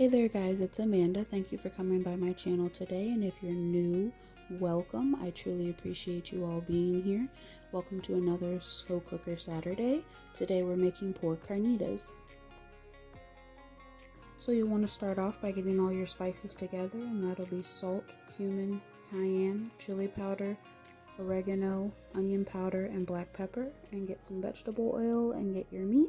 Hey there guys, it's Amanda. Thank you for coming by my channel today, and if you're new, welcome. I truly appreciate you all being here. Welcome to another Slow Cooker Saturday. Today we're making pork carnitas. So you'll want to start off by getting all your spices together, and that'll be salt, cumin, cayenne, chili powder, oregano, onion powder, and black pepper, and get some vegetable oil and get your meat.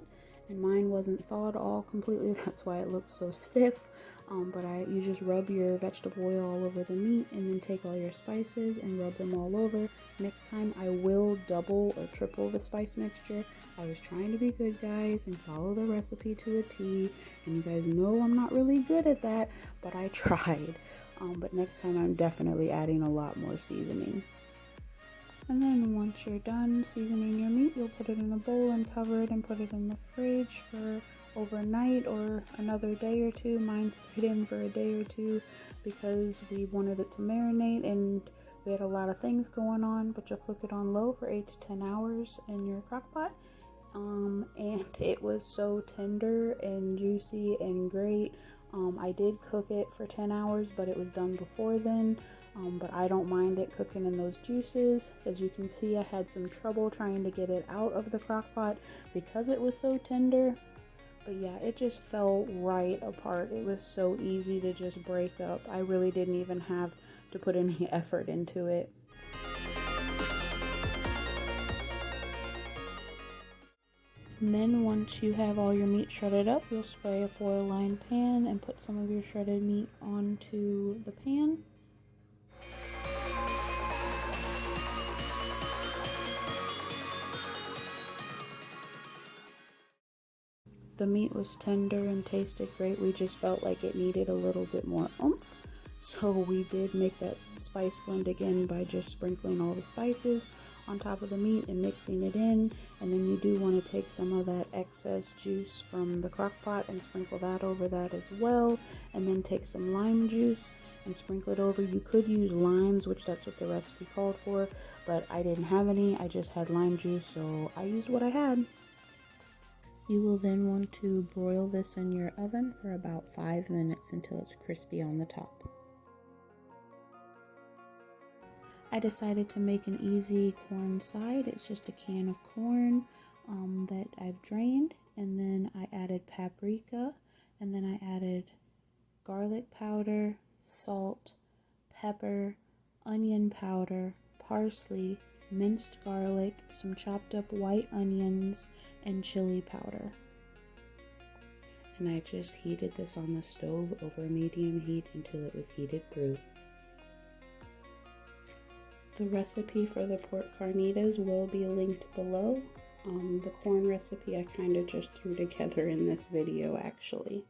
And mine wasn't thawed all completely, that's why it looks so stiff. But you just rub your vegetable oil all over the meat and then take all your spices and rub them all over. Next time I will double or triple the spice mixture. I was trying to be good, guys, and follow the recipe to a T, and you guys know I'm not really good at that, but I tried. But next time I'm definitely adding a lot more seasoning. And then once you're done seasoning your meat, you'll put it in a bowl and cover it and put it in the fridge for overnight or another day or two. Mine stayed in for a day or two because we wanted it to marinate and we had a lot of things going on, but you'll cook it on low for 8 to 10 hours in your crock pot. And it was so tender and juicy and great. I did cook it for 10 hours, but it was done before then. But I don't mind it cooking in those juices. As you can see, I had some trouble trying to get it out of the crock pot because it was so tender. But yeah, it just fell right apart. It was so easy to just break up. I really didn't even have to put any effort into it. And then once you have all your meat shredded up, you'll spray a foil-lined pan and put some of your shredded meat onto the pan. The meat was tender and tasted great. We just felt like it needed a little bit more oomph. So we did make that spice blend again by just sprinkling all the spices on top of the meat and mixing it in. And then you do want to take some of that excess juice from the crock pot and sprinkle that over that as well. And then take some lime juice and sprinkle it over. You could use limes, which that's what the recipe called for, but I didn't have any. I just had lime juice, so I used what I had. You will then want to broil this in your oven for about 5 minutes until it's crispy on the top. I decided to make an easy corn side. It's just a can of corn that I've drained, and then I added paprika, and then I added garlic powder, salt, pepper, onion powder, parsley, minced garlic, some chopped up white onions, and chili powder. And I just heated this on the stove over medium heat until it was heated through. The recipe for the pork carnitas will be linked below. The corn recipe I kind of just threw together in this video actually.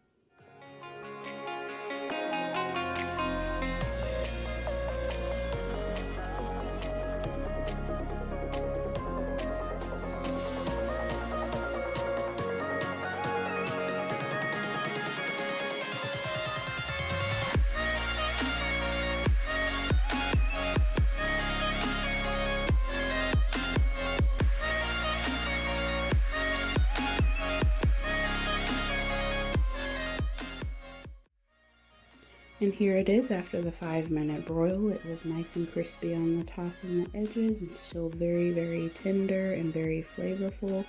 And here it is after the 5-minute broil. It was nice and crispy on the top and the edges, and still very, very tender and very flavorful.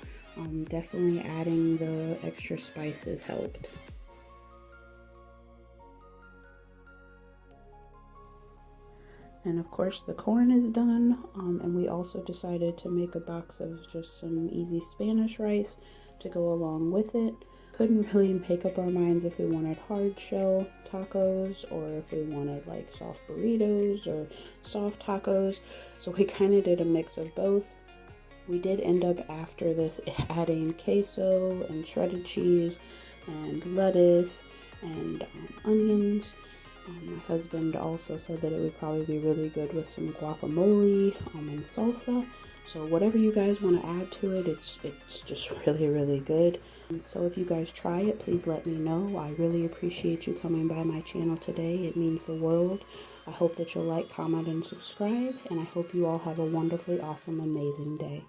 Definitely adding the extra spices helped. And of course the corn is done, and we also decided to make a box of just some easy Spanish rice to go along with it. Couldn't really make up our minds if we wanted hard shell tacos or if we wanted like soft burritos or soft tacos, so we kind of did a mix of both. We did end up after this adding queso and shredded cheese and lettuce and onions. My husband also said that it would probably be really good with some guacamole and salsa. So whatever you guys want to add to it, it's just really, really good. So if you guys try it, please let me know. I really appreciate you coming by my channel today. It means the world. I hope that you'll like, comment, and subscribe. And I hope you all have a wonderfully awesome, amazing day.